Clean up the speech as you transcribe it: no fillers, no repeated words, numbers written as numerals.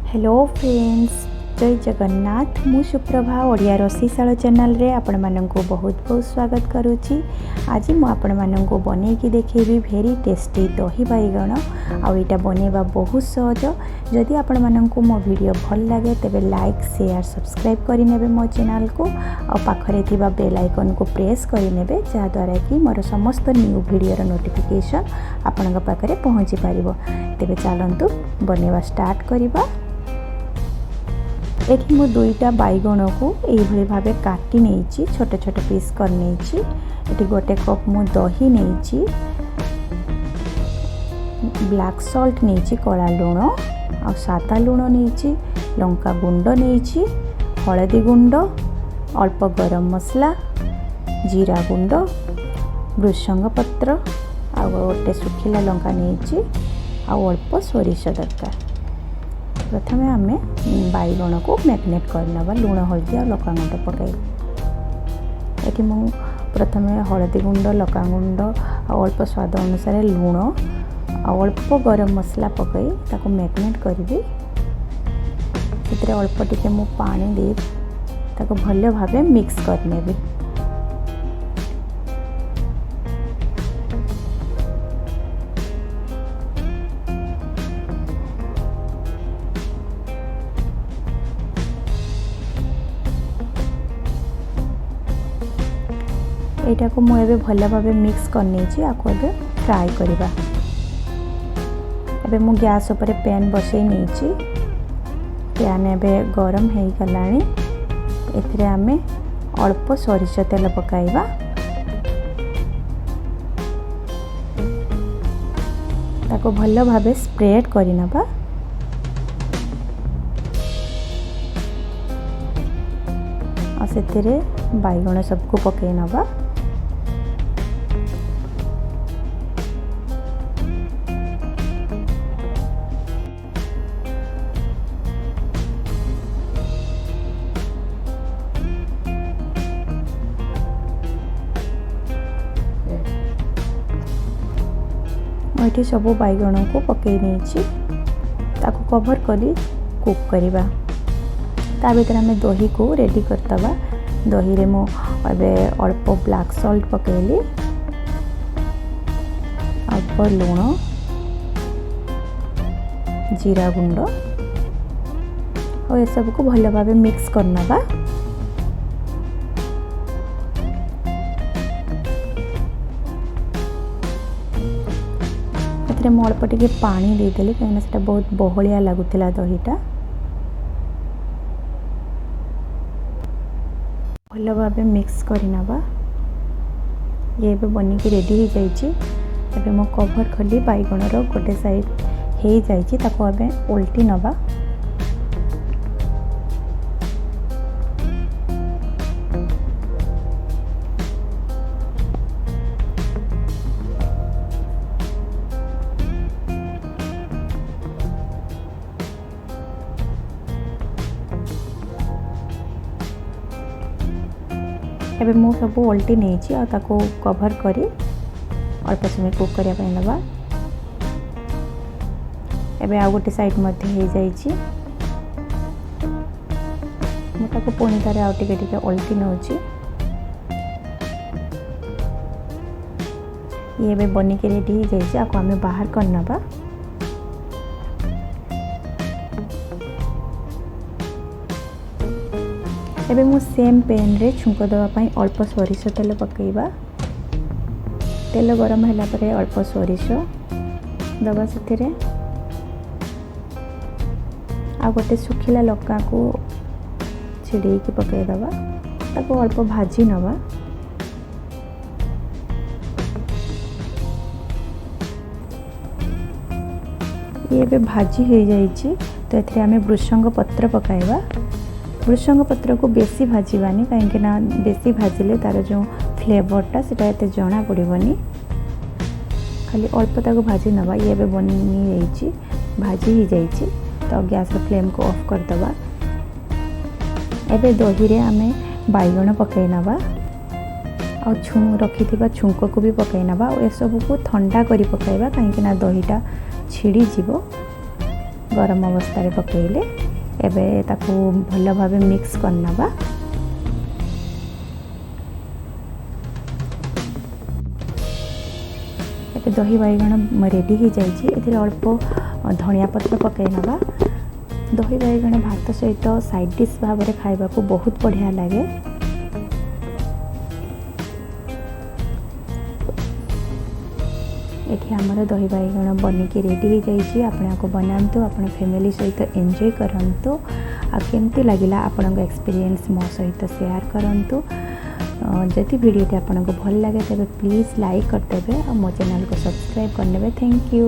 Hello friends, जय जगन्नाथ। मु Suprabha Odia रोषेईशाला channel रे आपण माननकु बहुत बहुत स्वागत करुच्ची। आज मु आपण माननकु बनेकी देखेबी भेरी टेस्टी दही बैगण। आ एटा बनेबा बहुत सहज। जदि आपण माननकु मो वीडियो भल लागे तेबे लाइक शेयर सब्सक्राइब करि नेबे मो चैनल को आ पाखरे थिबा बेल आइकन को प्रेस करि नेबे जा द्वारा कि मोर समस्त न्यू वीडियो रो नोटिफिकेशन आपनक पाखरे पहुंची पारिबो। तेबे चलंतु बनेबा स्टार्ट करिबा। एठी मु दुईटा बैगण को यही भाव काटी नहीं छोटे छोटे पीस कर नहीं। एठी गोटे कप मु दही नहीं, ब्लैक सॉल्ट नहीं, कला लुण आ सादा लुण नहीं, लंका गुंड नहीं, हलदी गुंड, अल्प गरम मसला, जीरा गुंड, भृषंग पत्र आ गोटे सुखिला लंका नहीं, आ अल्प सोरिष दरकार। प्रथमे आम बैगण को मैरिनेट करना लुण हल्दी और लका गुंड पकई। ये मु प्रथमे हलदी गुंड, लका गुंड और अल्प स्वाद अनुसार लुण और अल्प गरम मसला पकई ताको मैरिनेट करी। से अल्प टिके मु पानी दे ताको भल भाव मिक्स करनेबी। एटा को मुझे भल भाव मिक्स करनी आपको ए फ्राए करवा। एबे मु गैस ऊपर पैन बसई नहीं। पैन एबे गरम हो गलानी। एथिरे आमे अल्प सरिष तेल पकाइबा। ताको भल भाव स्प्रेड करनबा। आ सेथिरे बैगण सबको पकई नबा। ये सब बैगण को पकई नहीं ताको कवर करी कुक करवा। ता भीतर आम दही को रेडी करतबा। दही रे मो एबे अल्प ब्लैक सॉल्ट पकेली, अल्प लुण, जीरा गुंड और ये सब को भल भाव मिक्स करनबा। मु अल्प टिके पानी देदेली कहीं से बहुत बहलिया लगुला दहीटा। भल भाव मिक्स करनबा। ये बनिकी रेडी हो जाइए। मो कवर खोली बैगण गोटे साइड हो जाइए उल्टी नबा। एबे मु सब उल्टी नहीं आ ताको कवर करी अल्प समय कुक करने नवा। एबे आ गोटे साइड मध्य हो जाइए। मुझे पुणी तारे आउ टिके टिके उल्टी नौची। ये बनिके रेडी हो जाइए। आपको आम बाहर करनबा। एबे मु सेम पैन रे छुंक दवाई अल्प सोरिष तेल पकईबा। तेल गरम होला परे अल्प सोरिष दबा। से आ गोटे सुखिला लका को छिड़ी की पकई दबा। ताको अल्प भाजी नबा। ये भाजी हो जाइए तो एथिरे आमे भृषंग पत्र पकाइबा। भृषंग पत्र को बेसी भाजवानी कहीं ना बेसी भाजिले तार जो फ्लेवरटा से जना पड़ोनी। खाली अल्प ताको भाजी नवा। ये बनी भाजी हो जाइए तो गैस फ्लेम को ऑफ करदबा। एबे दही रे आमे बैगण पकई नवा आ रखी छुंक को भी पकई नवा। ए सब को ठंडा करी पकाइबा कहीं ना दहीटा छिड़ी जीवो। गरम अवस्था पकईले एबे ताकू भल भाव मिक्स करनबा। एबे दही बैगण रेडी हो जाइए। अल्प धनिया पत्र पकई नबा। दही बैगण भात सहित साइड डिश भाव में खाइबा को बहुत बढ़िया लगे। ये आमर दही बैगण बनिकी रेडी हो जाइए। आपको बनातु आप फैमिली सहित एंजॉय करंतु। आ केमती लगिला आपण एक्सपीरियंस मो सहित शेयर करंतु। जदि वीडियोटी आपको भल लगे तेज प्लीज़ लाइक करदे और मो चैनल को सब्सक्राइब करदे। Thank you.